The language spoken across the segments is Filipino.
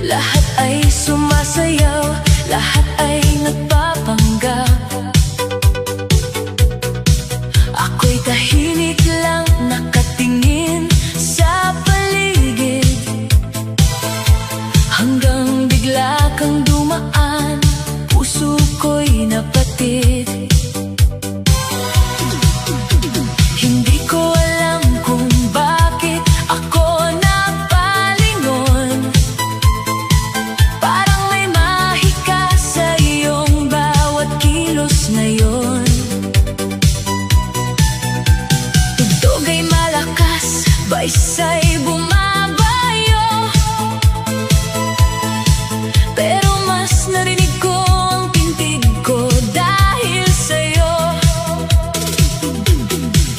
Lahat ay sumasayaw, lahat ay nagpapanggap. Ako'y tahimik lang nakatingin sa paligid, hanggang bigla kang dumaan, puso ko'y napatid. Hindi ko alam kung bakit ako napalingon, parang may mahika sa iyong bawat kilos ngayon. Tugtog ay malakas, baysay bumabayo, pero mas narinig ko ang tintig ko dahil sa'yo.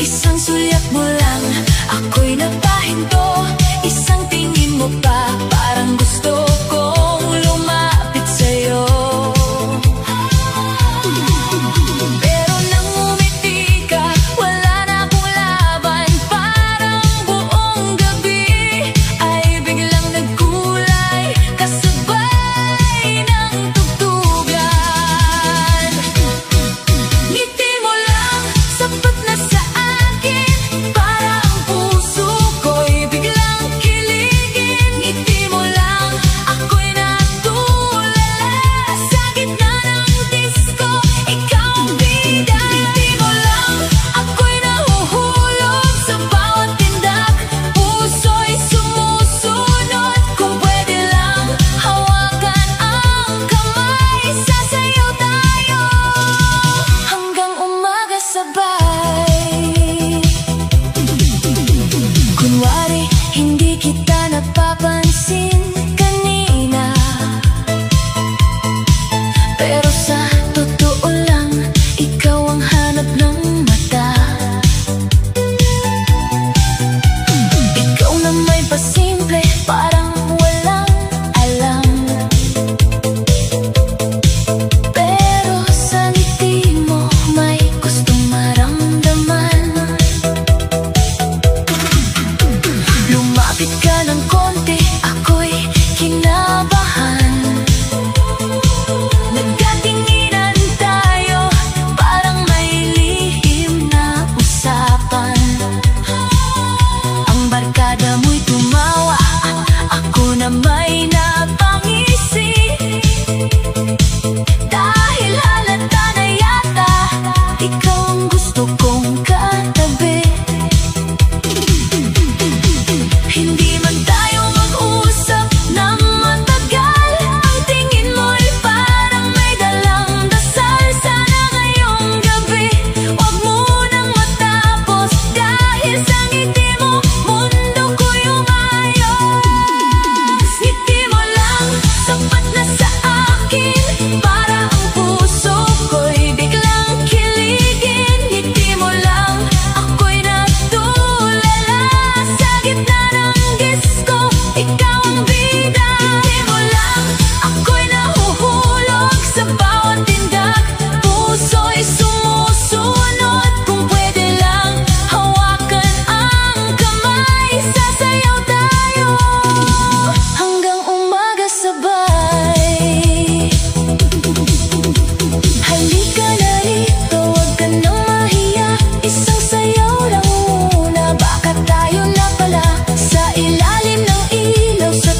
Isang sulyap mo lang, ako'y napahinto. Isang tingin mo pa, parang gusto kong lumapit sa'yo. Pero nang umiti ka, wala na akong laban. Parang buong gabi ay biglang nagkulay, kasabay ng tugtugan. Ngiti mo lang, sapat na sa akin, para ang puso ko'y biglang kiligin. Ngiti mo lang, ako'y natulala sa gitna ng disco, ikaw ang bida. Ngiti mo lang, ako'y nahuhulog sa bawat tindak, puso'y sumusunod. Kung pwede lang, hawakan ang kamay, sasayaw tayo hanggang umaga sabay. Kunwari, hindi kita napapansin kanina, pero sa totoo lang, ikaw ang hanap ng mata. Ikaw na may pasimple, parang walang alam, pero sa ngiti mo may gustong maramdaman. Lumapit ka ng konti, ako'y kinabahan. Nagkatinginan tayo, parang may lihim na usapan. Ang barkada mo'y tumawa, ako na may napangisi, dahil halata na yata ikaw ang gusto kong katabi. Hindi man tayo mag-usap ng matagal, ang tingin mo'y parang may dalang dasal. Sana ngayong gabi, huwag munang matapos, dahil sa ngiti mo, mundo ko'y umayos. Ngiti mo lang, sapat na sa akin, para ang puso ko'y biglang kiligin. Ngiti mo lang, ako'y natulala sa gitna ng disco, ikaw ang bida. Ngiti mo lang, ako'y nahuhulog sa bawat tindak, puso'y sumusunod. Kung pwede lang, hawakan ang kamay, sasayaw tayo hanggang umaga sabay. Halika na rito, huwag ka nang mahiya, isang sayaw lang muna, baka tayo na pala sa ilalim ng ilaw sa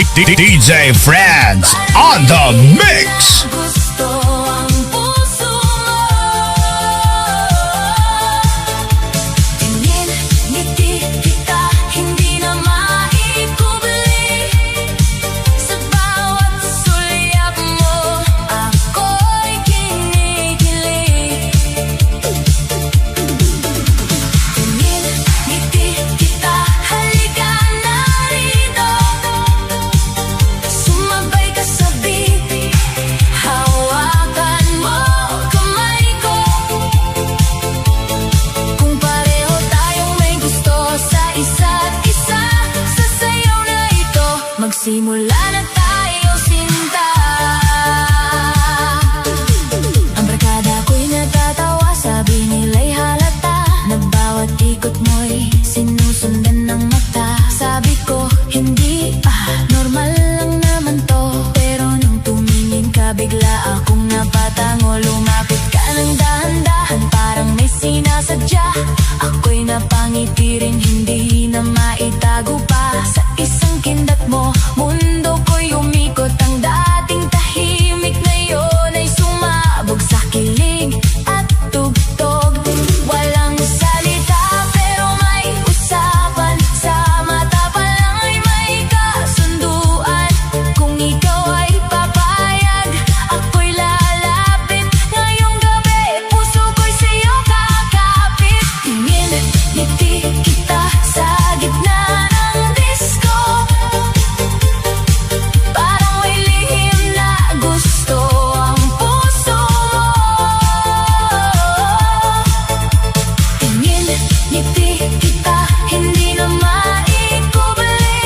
DJ Friends on the mix. Gusto ang puso mo. Tingin, ngiti kita, hindi na maikubli. Sa bawat sulyap mo, ako'y kinikilig. Tingin, ngiti kita, halika na rito. Sumabay ka sa beat, hawakan mo kamay ko. Kung pareho tayong may gusto sa isa't isa, sa sayaw na ito, magsimula na tayo sinta. Ang barkada ko'y natatawa, sabi nila'y halata, na bawat ikot mo'y sinusundan ng mata. Sabi ko, hindi, normal lang naman to. Pero nung tumingin ka, bigla akong napatango. Lumapit ka ng dahan-dahan, parang may sinasadya. Ako'y napangiti rin, hindi na maitago pa. Sa isang kindat mo, mundo ko'y umikot. Ang dating tahimik ngayon ay sumabog sa kilig at tugtog. Walang salita pero may usapan, sa mata pa lang ay may kasunduan. Kung ikaw ay papayag, ako'y lalapit. Ngayong gabi, puso ko'y sa'yo kakapit. Tingin, ngiti kita sa gitna ng disco. Parang may lihim na gusto ang puso mo. Tingin, ngiti kita, hindi na maikubli.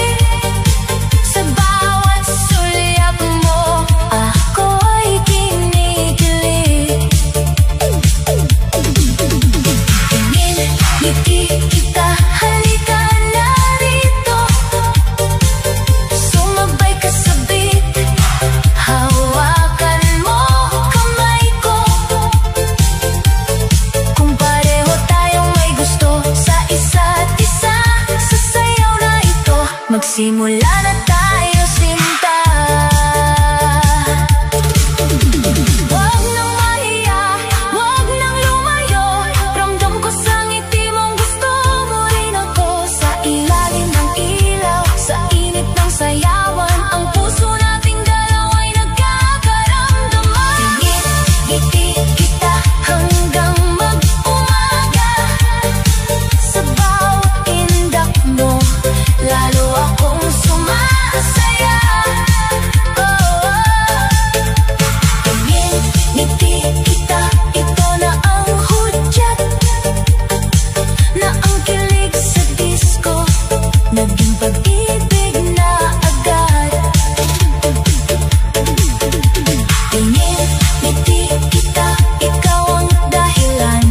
Sa bawat sulyap mo, ako'y kinikilig. Tingin, ngiti kita, halika na rito. Sumabay ka sa beat, hawakan mo kamay ko. Kung pareho tayong may gusto sa isa't isa, sa sayaw na ito, magsimula na tayo sinta. Huwag nang mahiya, huwag nang lumayo. Ramdam ko sa ngiti mong gusto mo rin ako. Sa ilalim ng ilaw, sa init ng sayawan, ang puso nating dalawa'y nagkakaramdaman. Tingin, ngiti kita hanggang mag-umaga. Sa bawat indak mo, lalo akong sumasaya. Tingin, ngiti kita, ito na ang hudyat, na ang kilig sa disco, naging pag-ibig na agad. Tingin, ngiti kita, ikaw ang dahilan.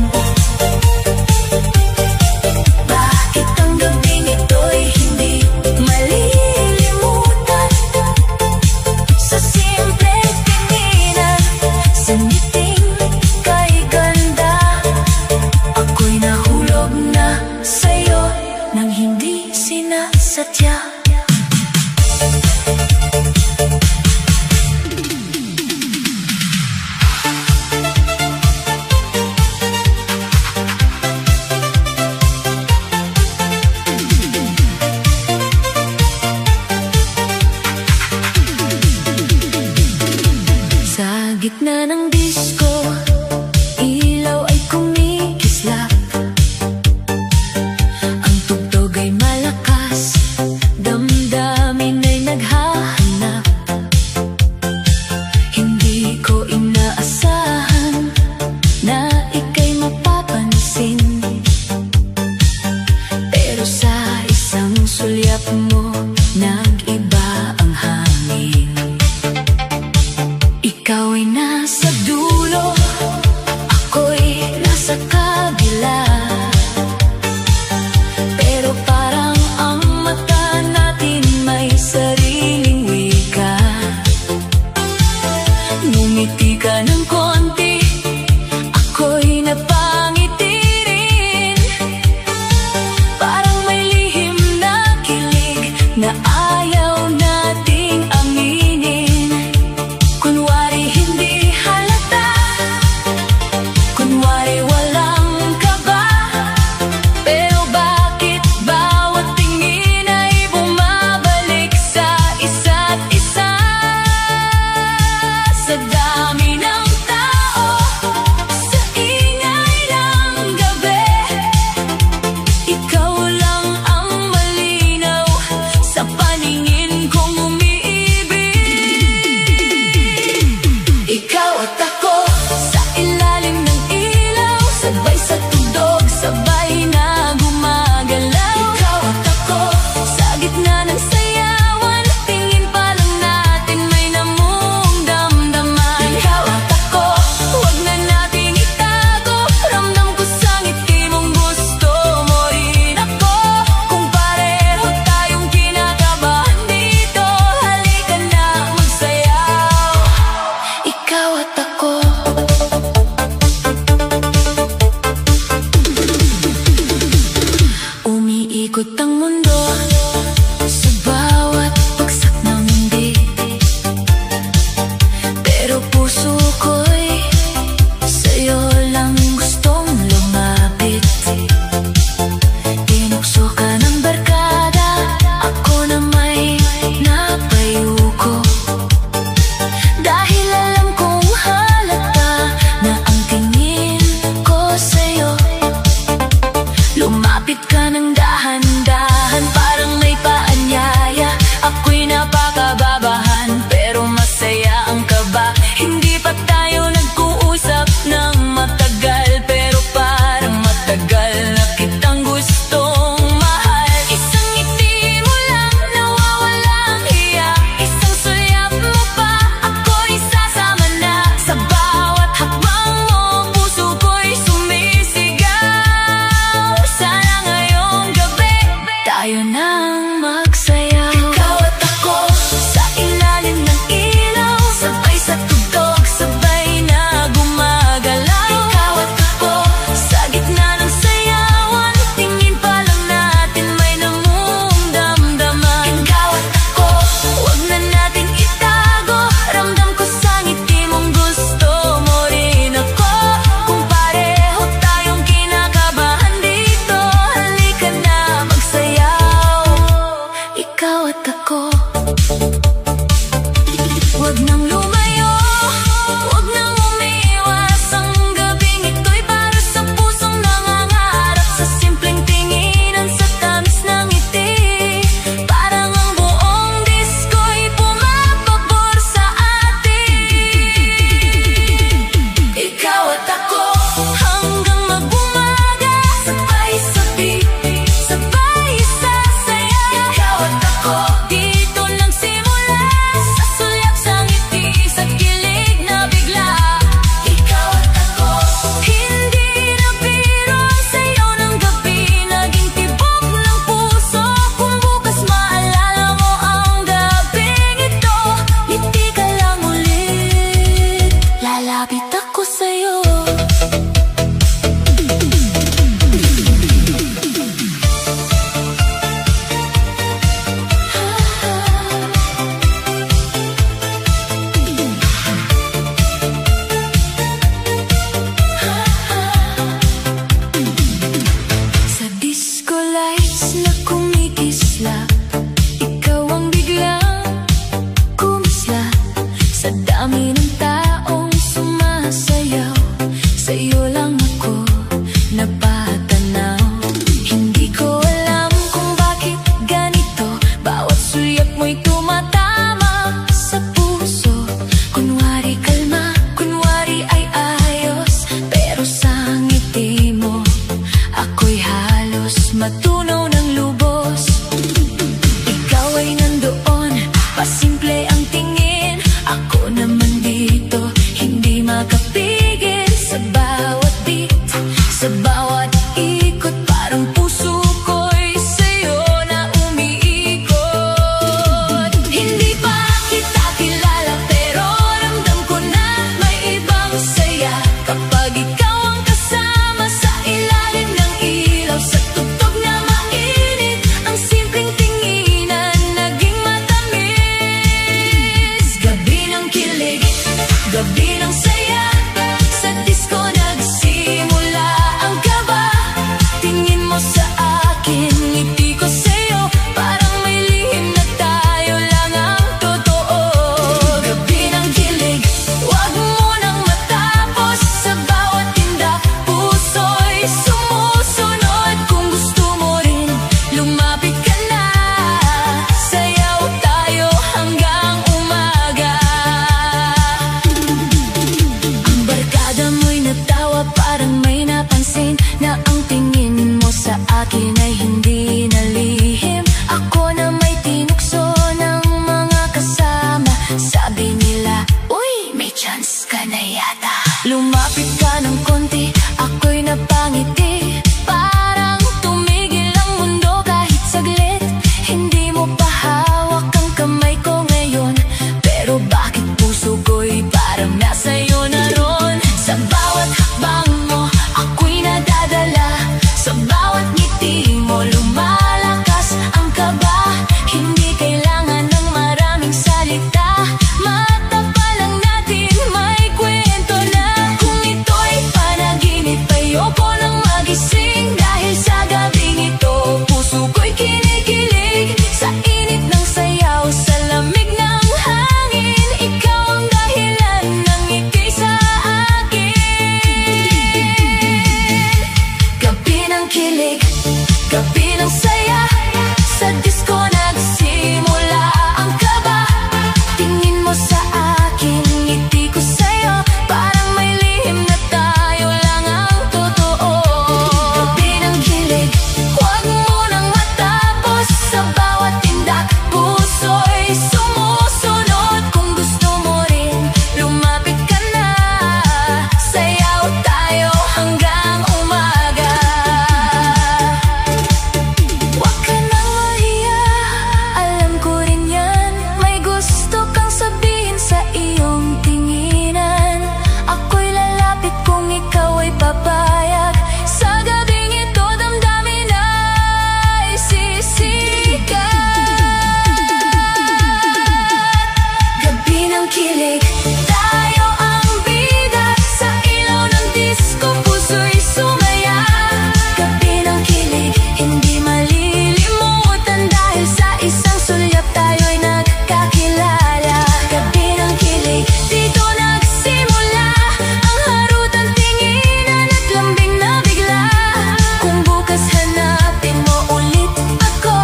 Bakit ang gabing ito'y hindi malilimutan? Sa simpleng tinginan, sa ngiting kay ganda, ako'y nahulog na sa'yo nang hindi sinasadya. Sa gitna ng disco, ilaw ay kumikislap. Ang tugtog ay malakas, damdamin ay naghahanap. Hindi ko inaasahan na ika'y mapapansin, pero sa isang sulyap mo, nag-iba ang hangin. Ikaw ay nasa dulo, ako'y nasa kabila. Pero parang ang mata natin may sariling wika. Ngumiti ka ng konti, ako'y napangiti rin. Parang may lihim na kilig na ayaw natin Sa bawat ikot parang puso ko'y sa'yo na umiikot. Hindi pa kita kilala pero ramdam ko na may ibang saya kapag ikaw ang kasama sa ilalim ng ilaw. Sa tugtog na mainit, ang simpleng tinginan naging matamis. Gabi ng kilig, gabi ng saya, sa disco nagsimula ang kaba. Tingin mo sa akin, ngiti ko sa'yo, parang may lihim na tayo lang ang totoo. Gabi ng kilig, wag mo nang matapos. Sa bawat tinda, puso'y sumusunod. Kung gusto mo rin, lumapit ka na. Sayaw tayo hanggang umaga. Ang barkada mo'y natawa, parang may napansin na ang tingin mo sa akin ay hindi nalihim. Ako na may tinukso ng mga kasama. Sabi nila, uy, may chance ka na yata. Lumapit ka ng konti, ako'y napangiti. Parang tumigil ang mundo kahit saglit. Hindi mo pa hawak ang kamay ko ngayon, pero bakit puso ko'y parang nasa'yo na ron? Sa bawat hakbang mo, ako'y nadadala. Sa bawat ngiti mo, lumalakas ang kaba. Hindi kailangan ng maraming salita, mata pa lang natin may kwento na. Kung ito'y panaginip, ayoko nang magising. Dahil sa gabing ito, puso ko'y kinikilig. Sa init ng sayaw, sa lamig ng hangin, ikaw ang dahilan ng ngiti sa akin. Gabi ng kilig, gabi ng saya, sa disco nagsimula ang kaba. Tingin mo sa akin, ngiti ko sa'yo, parang may lihim na tayo lang ang totoo. Gabi ng kilig, wag mo nang matapos. Sa bawat tindak, puso'y sumusunod. Kung gusto mo rin, lumapit ka na. Sayaw tayo hanggang umaga. Wag ka nang mahiya, alam ko rin yan. May gusto kang sabihin sa iyong tinginan. Ako'y lalapit kung ikaw ay papayag. Sa gabing ito, damdamin ay sisikat. Gabi ng kilig, tayo ang bida. Sa ilaw ng disco, puso'y sumaya. Gabi ng kilig, hindi malilimutan. Dahil sa isang sulyap tayo'y nagkakilala. Gabi ng kilig, dito nagsimula ang harutan, tinginan at lambing na bigla. Kung bukas hanapin mo ulit ako,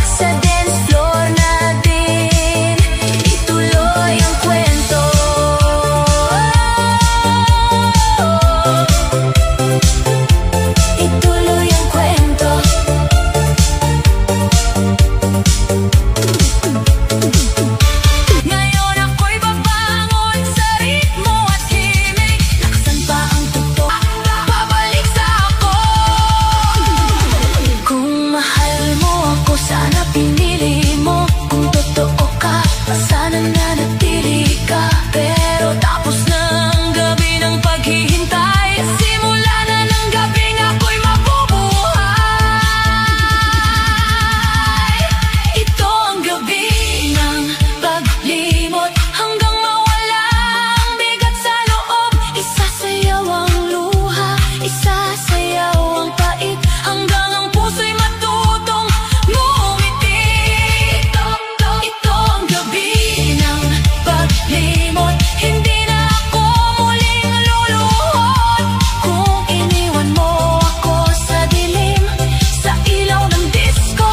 sa dance floor natin ituloy ang kwento. Ituloy ang kwento. Ngayon ako'y babangon sa ritmo at himig. Lakasan pa ang tugtog, babalik sa ako. Kung mahal mo ako, sana pinili mo. Kung totoo ka, sana nanatili ka. Pero tapos na ang gabi ng paghihintay, simula na ng gabing ako'y mabubuhay. Ito ang gabi ng paglimot, hanggang mawala ang bigat sa loob. Isasayaw ang luha, isasayaw ang pait, hanggang ang puso'y matutong ngumiti. Ito ang gabi ng paglimot, hindi na ako muling luluhod. Kung iniwan mo ako sa dilim, sa ilaw ng disco,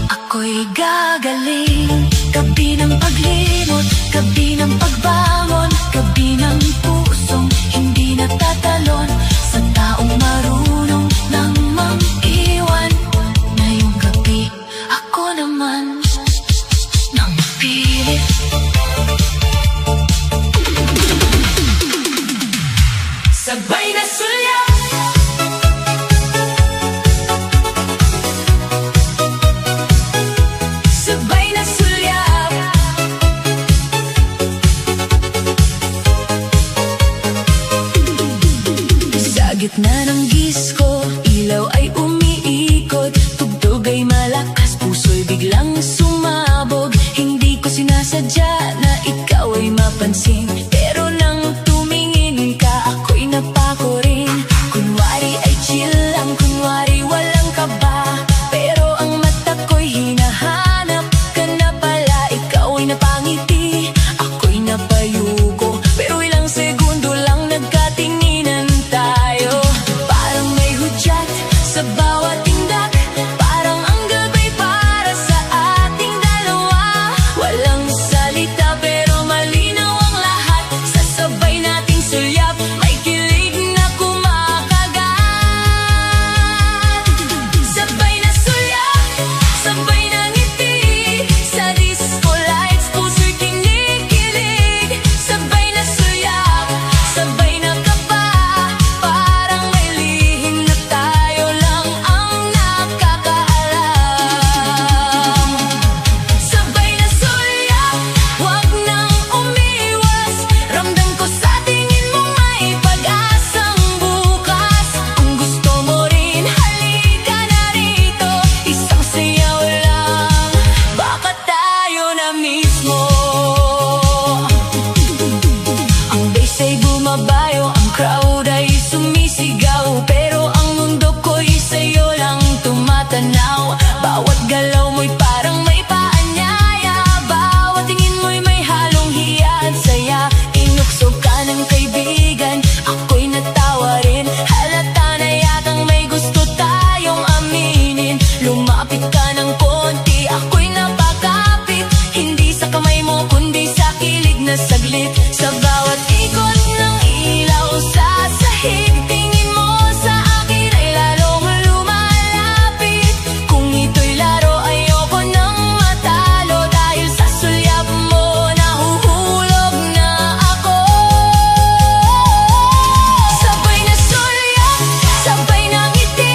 ako'y gagaling. Gabi ng paglimot, gabi ng pagbangon, gabi ng pusong hindi natatalon. Sa taong marunong nang mang-iwan, ngayong gabi ako naman nang pilit. Sa sabay na sulyap. Sabay na sulyap. Sa gitna ng disko, ilaw ay umiikot, tugtog ay malakas, puso'y biglang sumabog. Hindi ko sinasadya na ikaw ay mapansin, pero nang tumingin ka, ako'y napako rin. Kunwari ay chill lang, kunwari walang kaba, pero ang mata ko'y hinahanap ka na pala. Ikaw ay napangiti, ako'y napayuko, pero ilang segundo lang nagkatinginan tayo. Parang may hudyat sa bawat tindak, parang ang gabi para sa ating dalawa. Walang salita pero malinaw ang lahat, sasabay nating sulyap, may kilig na kumakagat. Sabay na sulyap, sabay na ngiti, sa disco lights puso'y kinikilig. Sabay na sulyap, sabay na kaba, parang may lihim na tayo lang ang nakakaalam. Sabay na sulyap, huwag nang umiwas, ramdam ko sa tingin mo may pag-asang bukas. Kung gusto mo rin, halika na rito, isang sayaw lang, baka tayo na mismo. Ang bass ay bumabayo, ang crowd ay sumisigaw, pero ang mundo ko'y sa'yo lang tumatanaw. Bawat galaw mo'y parang may paanyaya, bawat tingin mo'y may halong hiya at saya. Inukso ka ng kaibigan, ako'y natawa rin, halata na yatang may gusto tayong aminin. Lumapit ka ng konti, ako'y napakapit, hindi sa kamay mo kundi sa kilig na saglit. Sa bawat ikot ng ilaw sa sahig, tingin mo sa akin ay lalong lumalapit. Kung ito'y laro, ayoko nang matalo, dahil sa sulyap mo nahuhulog na ako. Sabay na sulyap, sabay na ngiti,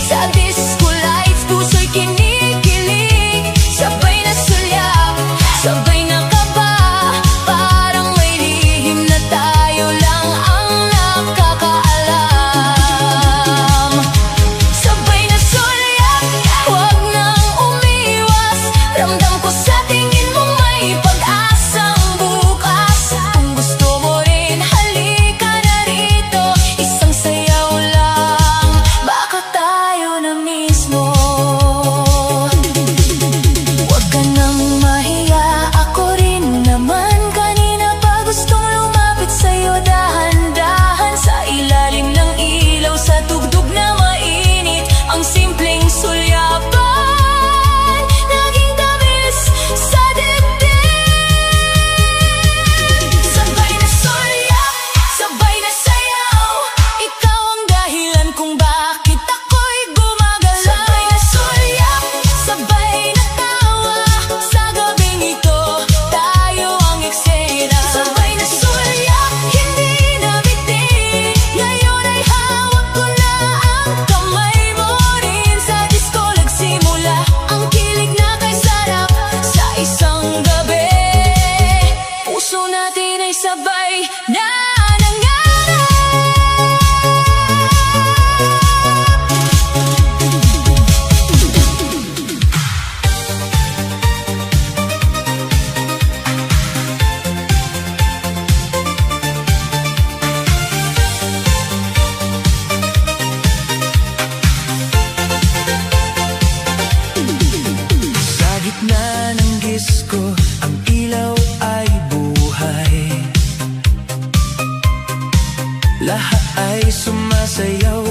sa disco lights puso'y kinikilig. Sabay na sulyap, sabay na kaba, parang may lihim na tayo lang ang nakakaalam. Sabay na sulyap, huwag nang umiwas, ramdam ko sa tingin mo may pag-asang bukas. Kung gusto mo rin, halika na rito, isang sayaw lang, baka tayo na mismo. Huwag ka nang mahiya, ako rin naman kanina pa gustong lumapit sa'yo dahan-dahan. Sa ilalim ng ilaw, sa tugtog na mainit, ang simpleng sulyapan naging tamis sa dibdib. Sabay na sulyap, sabay na sayaw, ikaw ang dahilan kung bakit ako'y gumagalaw. Sabay na sulyap, sabay na tawa, sa gabing ito tayo ang eksena. Sabay na sulyap, hindi na bitin, ngayon ay hawak ko na ang kamay mo rin. Sa disco nagsimula ang kilig na kay sarap, sa isang gabi puso natin ay sabay na nangarap. Sa gitna ng disko, ang ilaw ay buhay, lahat ay sumasayaw,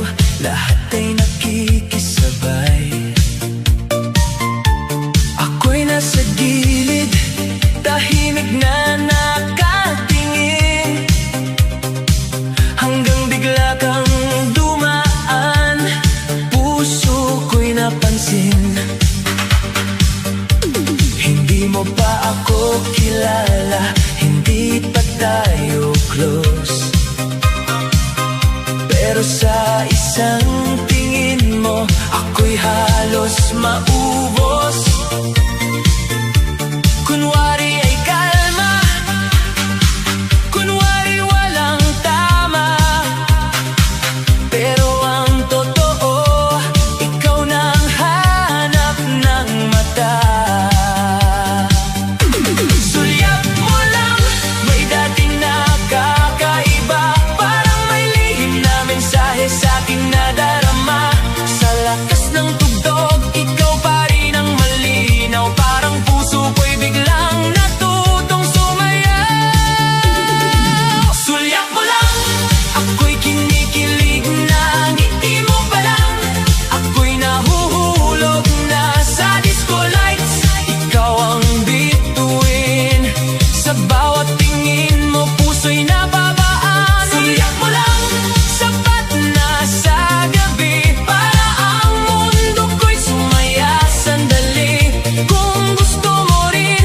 lahat ay nakikisabay. Ako'y nasa gilid, tahimik na nakatingin, hanggang bigla kang dumaan, puso ko'y napansin. Hindi mo pa ako kilala, hindi pa tayo close, Pero sa isang tingin mo, ako'y halos maubos. Kunwari ay kalma, kunwari walang tama, pero ang totoo, ikaw nang hanap ng mata. Sulyap mo lang, may dating nakakaiba, parang may lihim na mensahe sa'king nadarama. Sa lakas ng tugtog, ikaw pa rin ang malinaw, parang puso ko'y biglang natutong sumayaw. Sulyap mo lang, ako'y kinikilig na, ngiti mo pa lang, ako'y nahuhulog na sa disco lights. Ikaw ang bituin, sa bawat tingin mo puso'y nababaan. Sulyap mo lang, sapat na sa gabi, para ang mundo ko'y sumaya sandali. Kung gusto mo rin,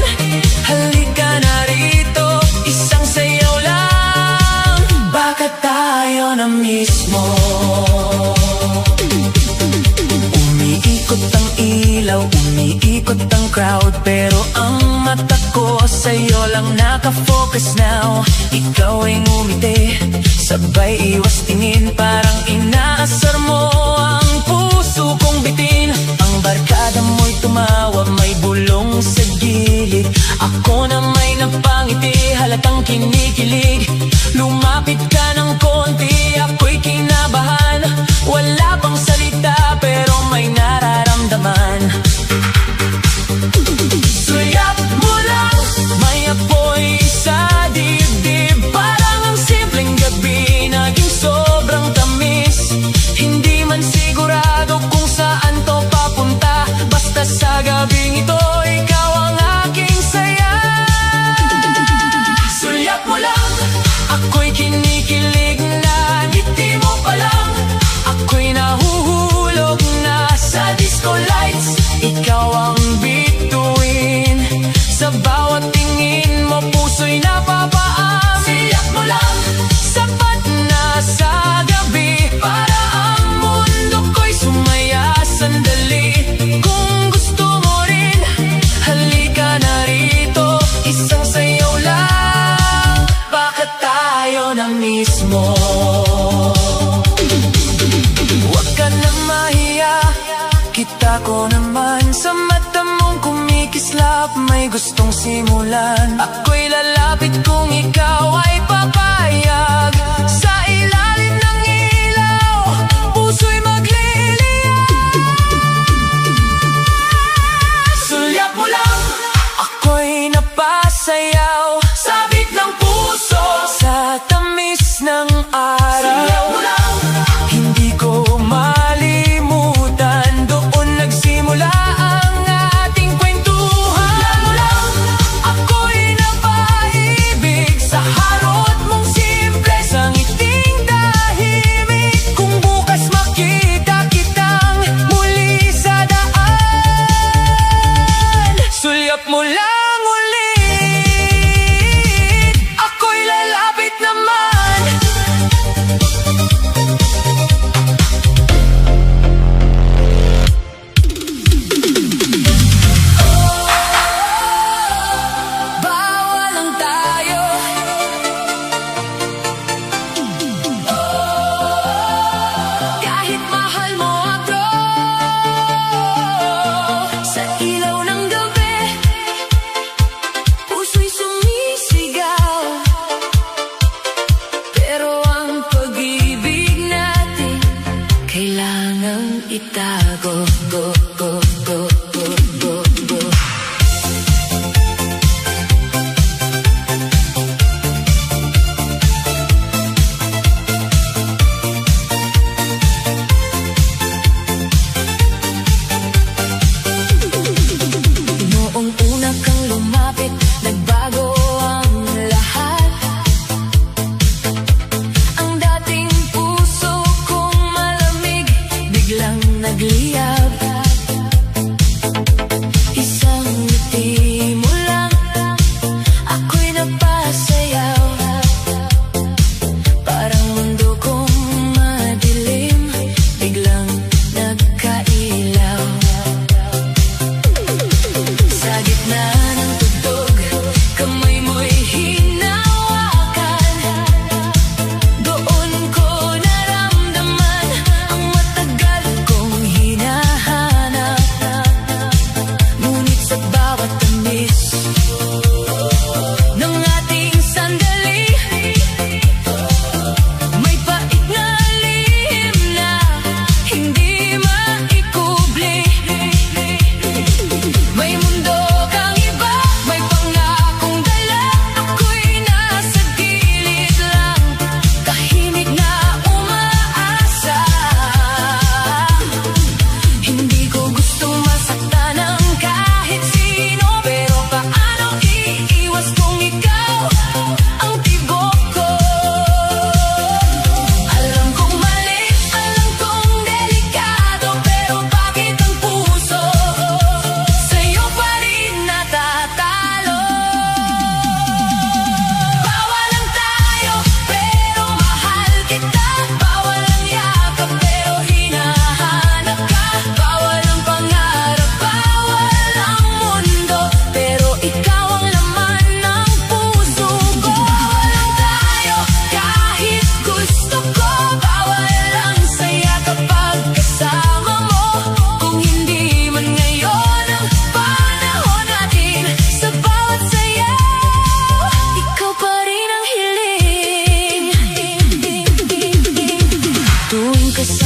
halika na rito, isang sayaw lang, baka tayo na mismo. Umiikot ang ilaw, umiikot ang crowd, pero ang mata ko sa'yo lang nakafocus now. Ikaw ay ngumiti, sabay iwas tingin, parang inaasar mo ang puso kong bitin. Ang barkada mo'y tumawa, may bulong sa gilid, ako na may napangiti, halatang kinikilig. Lumapit ka ng konti, ako'y kinabahan, wala pang salita pero may nararamdaman. Sulyap mo lang, may apoy sa dibdib, parang ang simpleng gabi naging sobrang tamis. Hindi man sigurado kung saan to papunta, basta sa gabing ito, ikaw ang aking saya. Sulyap mo lang, ako'y kinikilig na, ngiti mo pa lang, ako'y nahuhulog na sa disco lights. Ikaw ang bituin, sa bawat tingin mo puso'y napapaam. Sulyap mo lang, sapat na sa gabi, para ang mundo ko'y sumaya sandali. Kung gusto mo rin, halika na rito, isang sayaw lang, baka tayo na mismo. Huwag ka na mahiya, kita ko naman sa mata mong kumikislap, may gustong simulan. Ako'y lalapit kung ikaw ay papayag, sa ilalim ng ilaw, puso'y magliliyab. Sulyap mo lang, ako'y napasayaw, sabik ng puso, sa tamis ng araw. Sulyap mo lang, hindi ko malimutan, doon nagsimula ang ating kwentuhan. Sulyap mo lang, ako'y napaibig, sa harot mong simple, sa ngiting tahimik. Kung bukas makita kitang muli sa daan, sulyap mo lang ulit, ako'y lalapit naman. Bawal lang tayo, kahit mahal mo ako, sa ilaw ng gabi, puso'y sumisigaw. Pero ang pag-ibig natin, kailangang itago. Go, go, go, go, go, go. Noong una kang lumapit, nagbago ang lahat. Ang dating puso kong malamig, biglang nagliyab.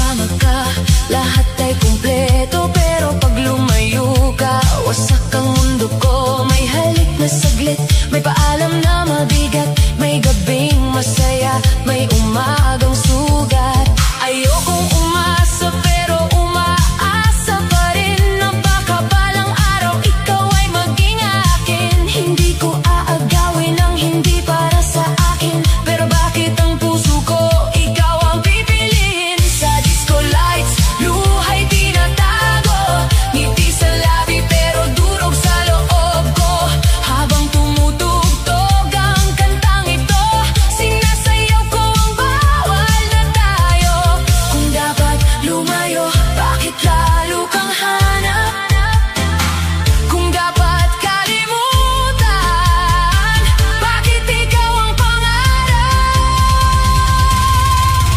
kasama ka, lahat ay kumpleto. Pero pag lumayo ka, wasak ang mundo ko. May halik na saglit, may paalam na mabigat, may gabing masaya, may umagang sugat. Ayokong umasa pero umaasa pa rin na baka balang araw ikaw ay maging akin. Hindi ko aagawin ang hindi para sa akin, pero bakit ang puso ko ikaw ang pipiliin? Sa disco lights, luha'y tinatago, ngiti sa labi pero durog sa loob ko. Habang tumutugtog ang kantang ito, sinasayaw ko ang bawal na tayo. Kung dapat lumayo, bakit lalo kang hanap? Kung dapat kalimutan, bakit ikaw ang pangarap?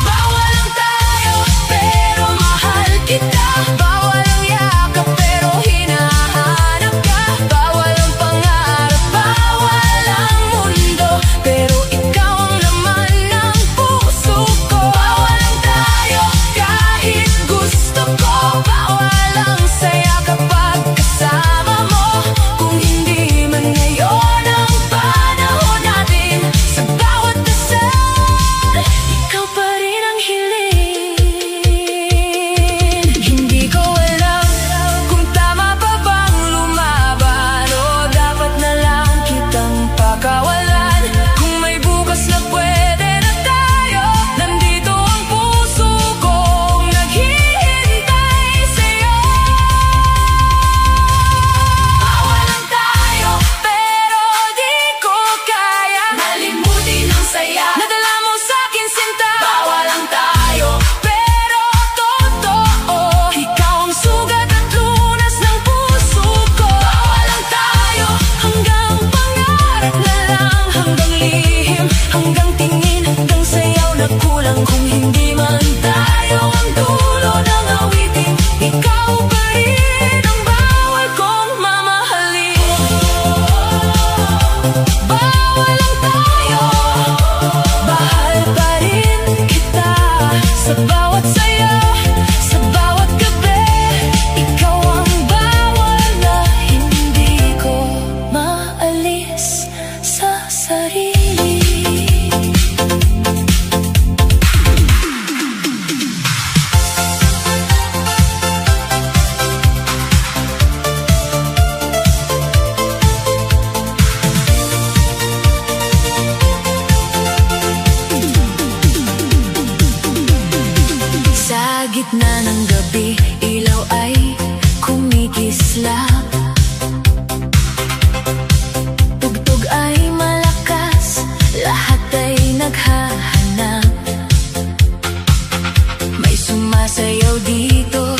Bawal lang tayo, pero mahal kita. Bawal ang yakap, pero hinahanap ka. Bawal ang pangarap, bawal ang mundo, pero ikaw ang laman ng puso ko. Bawal lang tayo, kahit gusto ko. Bawal ang saya kapag kasama mo. Kung hindi man ngayon ang panahon natin, sa bawat dasal, ikaw pa rin ang hiling. Hindi ko alam kung tama pa bang lumaban, o dapat na lang kitang pakawalan. Kung may bukas na pwede na tayo, nandito ang puso kong naghihintay sa'yo. Bawal lang tayo, pero di ko kaya malimutin ang saya na dala mo sa'kin, sinta. Bawal lang tayo, pero totoo, ikaw ang sugat at lunas ng puso ko. Bawal lang tayo, hanggang pangarap na lang, hanggang lihim, hanggang tingin, hanggang sayaw na kulang. Kung hindi man tayo ang dulo ng awitin, ikaw pa rin ang bawal kong mamahalin. Bawal lang tayo, mahal pa rin kita. Sa bawat saya, sa bawat gabi, ikaw ang bawal na hindi ko maalis sa sarili. Sa gitna ng gabi, ilaw ay kumikislap. Tugtog ay malakas, lahat ay naghahanap. May sumasayaw dito,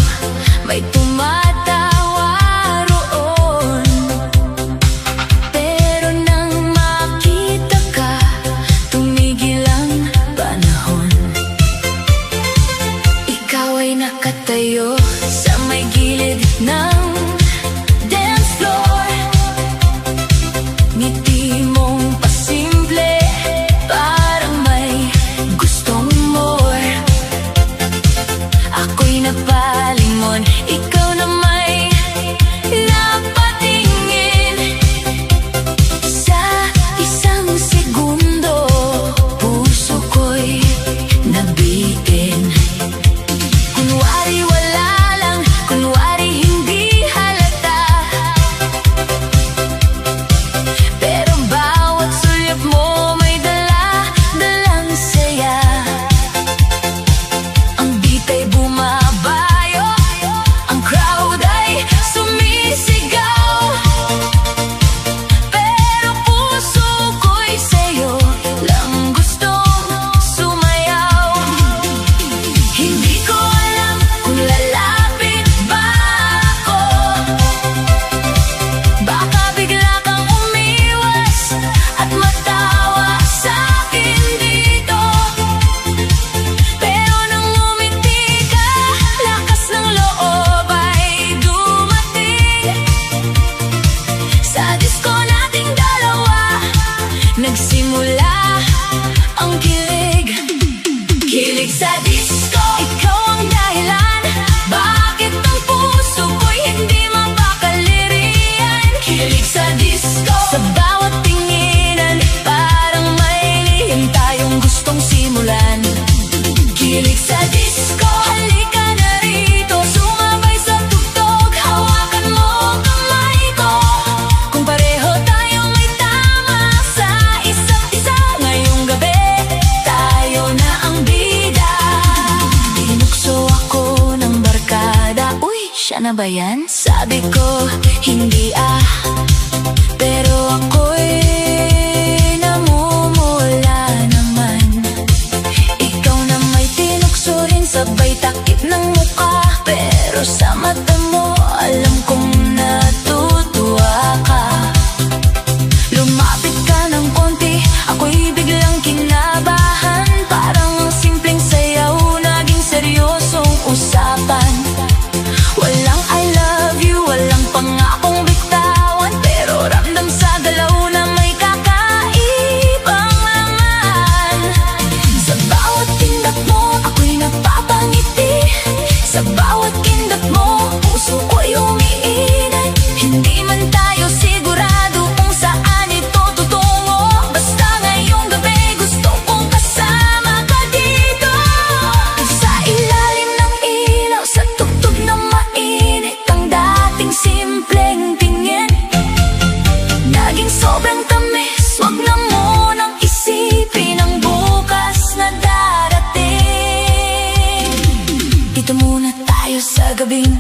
may tumatawa roon. Pero nang makita ka, tumigil ang panahon. Ikaw ay nakatayo sa may gilid ng dance floor. Ngiti mong pasimple, parang may gustong more. Ako'y napalingon, ikaw na may napatingin. Sa isang segundo, puso ko'y nabitin. Kunwari wala lang, kunwari hindi halata, pero bawat sulyap mo may dala-dalang saya. Ang beat ay bumabayo, ang crowd disco. Halika na rito, sumabay sa tugtog. Hawakan mo ang kamay ko. Kung pareho tayong may tama sa isa't isa, ngayong gabi tayo na ang bida. Tinukso ako ng barkada. Uy, siya na ba yan? Sabi ko, hindi pero ako'y namumula naman. Ikaw na may tinukso rin, sabay takip ng mukha. Pero sa mata mo, alam kong natutuwa ka. Lumapit ka ng konti, ako'y biglang kinabahan. Parang ang simpleng sayaw, naging seryosong usapan. Walang I love you, walang pangakong bitawan, pero ramdam sa galaw na may kakaibang laman. Sa bawat tindak mo, ako'y napapangiti. Sa bawat kindat mo, puso ko'y umiinit. Hindi man tayo sigurado kung saan ito tutungo, basta ngayong gabi gusto kong kasama ka dito. Sa ilalim ng ilaw, sa tugtog na mainit, ang dating simpleng tingin naging sobrang tamis. Wag na munang isipin ang bukas na darating. Dito muna tayo sa gabing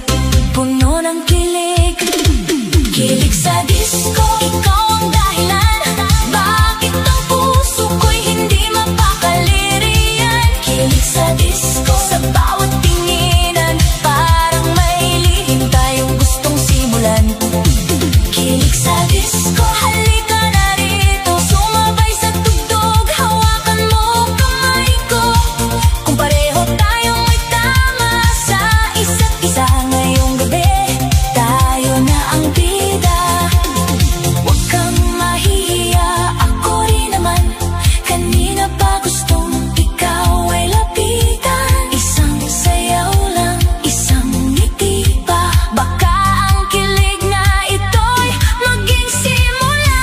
puno ng kilig. Kilig sa disco, ikaw ang dahilan. Bakit ang puso ko'y hindi mapakaliriyan? Kilig sa disco, sa bawat tinginan, parang may lihim tayong gustong simulan. Kilig sa disco, halika na rito, sumabay sa tugtog. Hawakan mo ang kamay ko. Kung pareho tayong may tama sa isa't isa, ngayong gabi tayo na ang bida. Huwag kang mahihiya, ako rin naman. Kanina pa gustong ikaw ay lapitan. Isang sayaw lang, isang ngiti pa, baka ang kilig na ito'y maging simula.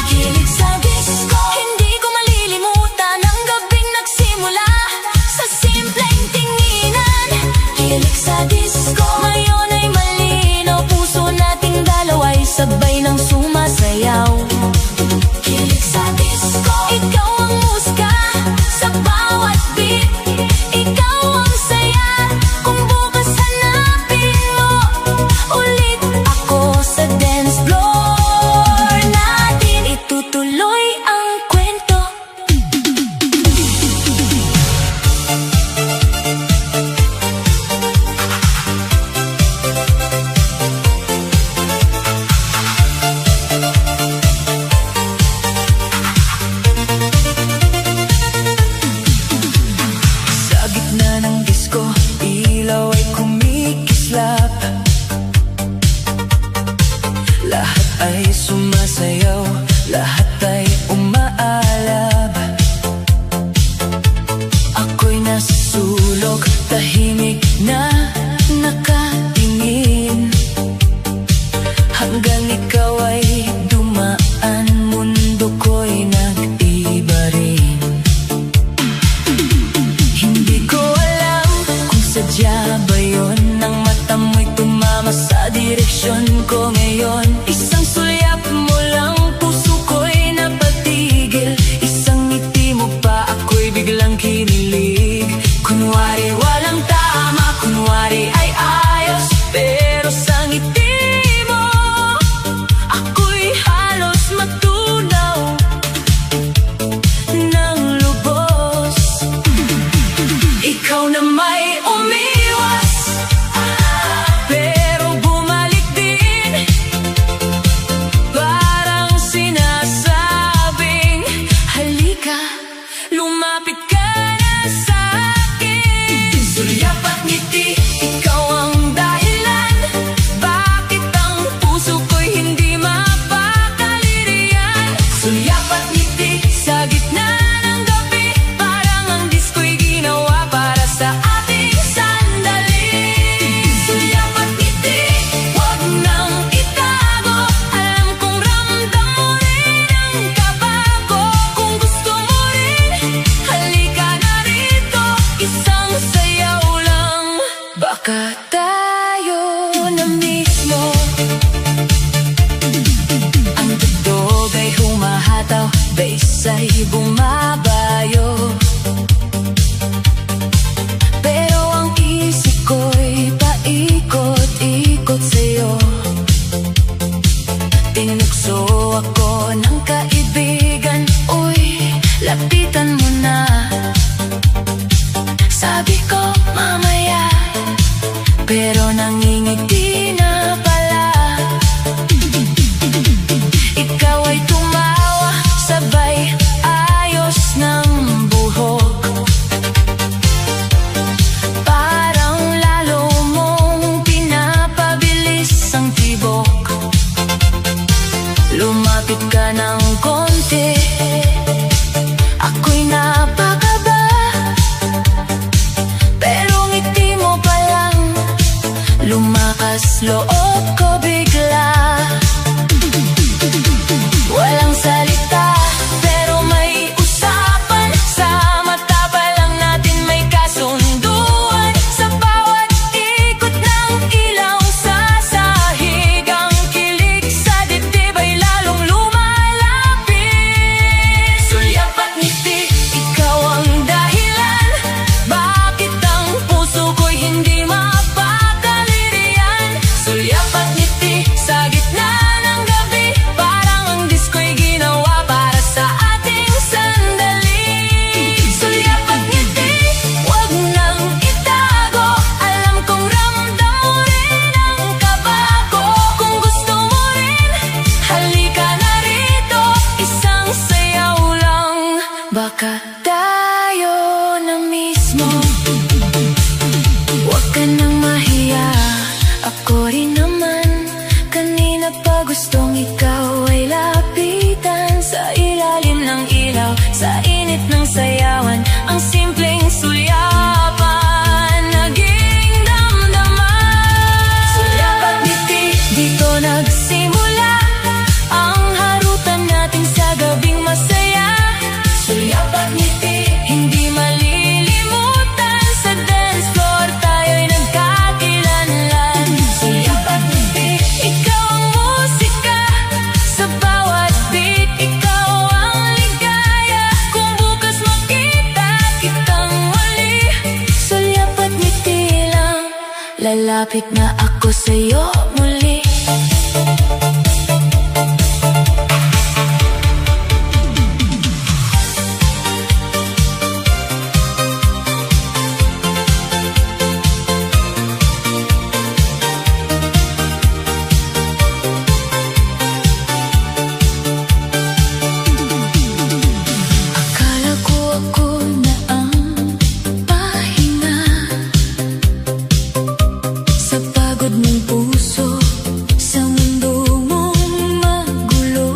Kilig sa disco, hindi ko malilimutan ang gabing nagsimula sa simpleng tinginan. Kilig sa disco, ngayon ay malinaw, puso nating dalawa'y sabay ng sumasayaw. Kilig sa disco, ikaw ang musika sa bawat beat. Ikaw ang saya, kung bukas hanapin mo ulit ako sa dance floor natin. Itutuloy ang kwento. Sa gitna ng disco, ilaw ay kumikislap. Lahat ay sumasayaw, lahat ay umaalab. Ako'y nasa sulok, tahimik na nakatingin, hanggang ikaw ay dumaan, mundo ko'y nag-iba rin. Hindi ko alam kung sadya ba yun, ang mata mo'y tumama sa direksyon ko ngayon. Isang sulyap mo lang, puso ko'y napatigil. Isang ngiti mo pa, ako'y biglang kinilig. Kunwari walang tama, kunwari ay ayos, pero sa ngiti mo, ako'y halos matunaw ng lubos. Ikaw na may umiwas, pero bumalik din. sabi ko mamaya, pero nangingiti na pala. Ikaw ay tumawa, sabay ayos ng buhok. Parang lalo mong pinapabilis ang tibok. Lumapit ka ng konti, ako'y napakaba, pero ngiti mo pa lang, lumakas loob ko bigla. Walang salita, pero may usapan. Sa mata pa lang natin may kasunduan. Sa bawat ikot ng ilaw sa sahig, ang kilig sa dibdib ay lalong lumalapit. Sulyap at ngiti, ikaw ang dahilan bakit ang puso ko'y hindi mapakalirian. Sulyap at ngiti, sa gitna ng gabi, parang ang disko'y ginawa para sa ating sandali. Sulyap at ngiti, wag nang itago, alam kong ramdam mo rin ang kaba ko. Kung gusto mo rin, halika na rito, isang sayaw lang, baka tayo na mismo. Huwag ka nang mahiya, ako rin naman. Kanina pa gustong ikaw ay lapitan. Sa ilalim ng ilaw, sa init ng sayawan, ang simpleng sulyapan naging damdaman. Sulyap at ngiti, dito nagsimula ang harutan natin sa gabing masaya. Sulyap at ngiti, hindi malilimutan. Sa dance floor tayo'y nagkakilanlan. Sulyap at ngiti, ikaw ang musika. Sa bawat beat, ikaw ang ligaya. Kung bukas makita kitang muli, sulyap at ngiti lang, lalapit na ako sa'yo muli. Akala ko ako na ang pahinga sa pagod mong puso, sa mundo mong magulo.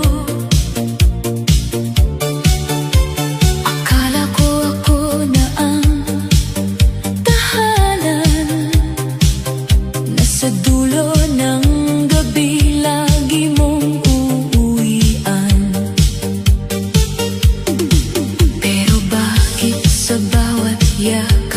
Akala ko ako na ang tahanan, nasa dulo ng gabi lagi mong uuwian. Pero bakit sa bawat yak